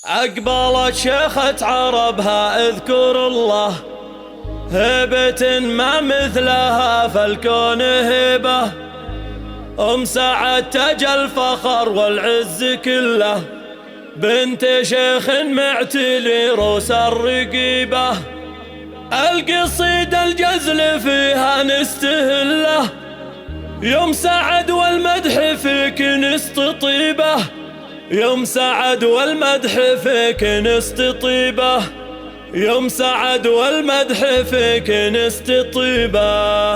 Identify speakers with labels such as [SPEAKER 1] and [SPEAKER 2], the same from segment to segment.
[SPEAKER 1] أقبلت شيخة عربها اذكر الله، هبة ما مثلها فالكون هبة. سعد تاج الفخر والعز كله، بنت شيخ معتلي روس الرقيبة. القصيدة الجزل فيها نستهله، يوم سعد والمدح فيك نستطيبه. يوم سعد والمدح فيك نستطيبه، يوم سعد والمدح فيك نستطيبه.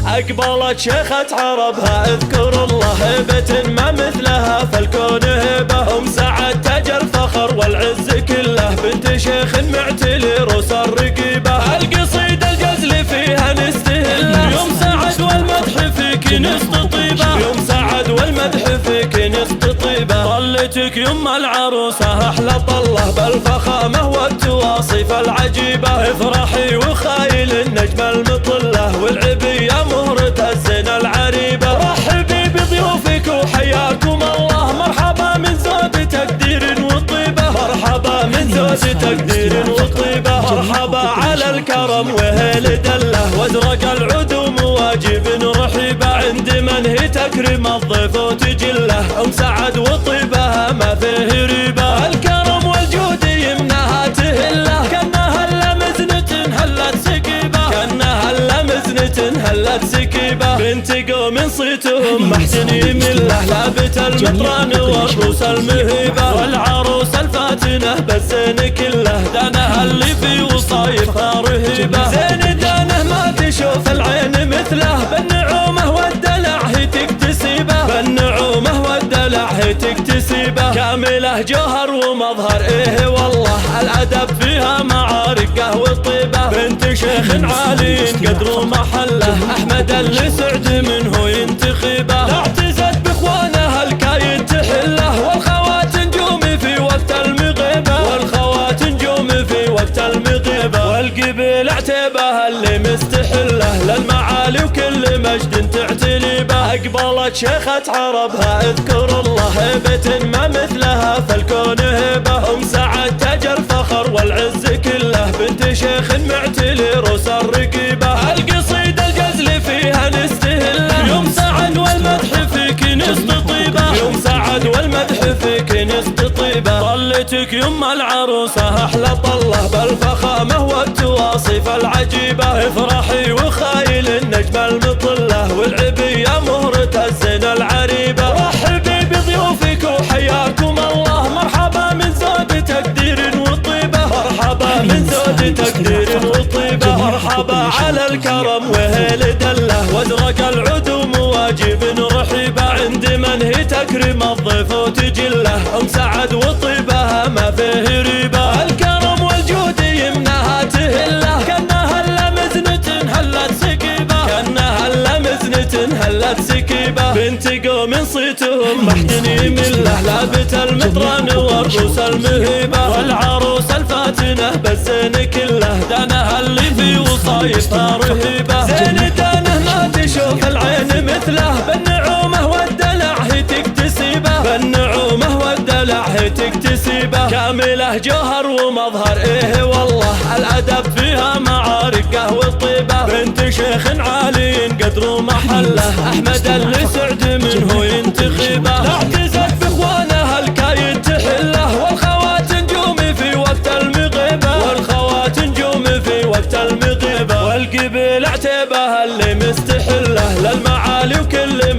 [SPEAKER 1] أقبلت شيخة عربها اذكر الله، هبة ما مثلها فالكون هبة. سعد تاج الفخر والعز كله، بنت شيخ معتلي روس الرقيبة. القصيدة الجزل فيها نستهله، يوم سعد والمدح فيك نستطيبه. يوم سعد والمدح فيك نستطيبه. طلتك يم العروسة أحلى طله، بالفخامة والتواصف العجيبة. افرحي وخايل النجم المطلة، والعبية مهرة الزنا العريبة. رحبي بضيوفك وحياكم الله، مرحبا من زود تقدير وطيبة. مرحبا من زود تقدير وطيبة. مرحبا على الكرم وهيل دله، وازرق العدوم واجب رحيبة. عند من هي تكرم الضيف وتجله، سعد وطيبها ما فيه ريبة. الكرم والجود يمناها تهله، كأنها هلا مزنة هلت سكيبة. كأنها هلا مزنة هلت سكيبة. بنت قوم صيتهم محسن يمله، لابت المطران والروس المهيبة. والعروس الفاتنة بالزين كله، دانها اللي في وصايفها رهيبة. زين دانه ما تشوف العين مثله، بالنعومة والدلع هي تكتسبه. بالنعومة والدلع هي تكتسبه. كامله جوهر ومظهر ايه والله، الادب فيها معاركه وطيبه. بنت شيخ عالي قدر محله، احمد اللي سعد منه ينتخبه. لا اعتزت باخوانها الكايد تحله، والخوات نجومي في وقت المغيبه. والخوات نجومي في وقت المغيبه. والقبيل اعتبها اللي مستحله، للمعالي وكل مجد تعتلي به. أقبلت شيخة عربها اذكر الله، هبة ما مثلها فالكون هبة. سعد تاج الفخر والعز كله، بنت شيخ معتلي روس الرقيبة. القصيدة الجزل فيها نستهله، يوم سعد والمدح فيك نستطيبه. يوم سعد والمدح فيك نستطيبه. طلتك يم العروسة أحلى طله، بالفخامة والتواصف العجيبة. افرحي وخايل النجم المطلة، والعبية مهرة الزنا العريبة. رحبي بضيوفك وحياكم الله، مرحبا من زود تقدير وطيبة. مرحبا من زود تقدير وطيبة. مرحبا على الكرم وهيل دله، وازرق العدوم واجب رحيبة. عند من هي تكرم الضيف وتجله، سعد وطيبها ما فيه ريبة. الكرم والجود يمناها تهله، كأنها هلا مزنة هلت سكيبة. كأنها هلا مزنة هلت سكيبة. بنت قوم صيتهم محسن يمله، لابت المطران والروس المهيبة. والعروس الفاتنة بالزين كله، دانها اللي في وصايفها رهيبة. زين دانه ما تشوف العين مثله، بالنعومة والدلع هي تكتسبه. بالنعومة والدلع هي تكتسبه. كامله جوهر ومظهر ايه والله، الادب فيها معاركه وطيبه. بنت شيخ عالي قدر محله، احمد اللي سعد منه ينتخبه. لا اعتزت باخوانها الكايد تحله، والخوات نجومي في وقت المغيبه. والخوات نجومي في وقت المغيبه. والقبيل اعتبها اللي مستحله، للمعالي وكل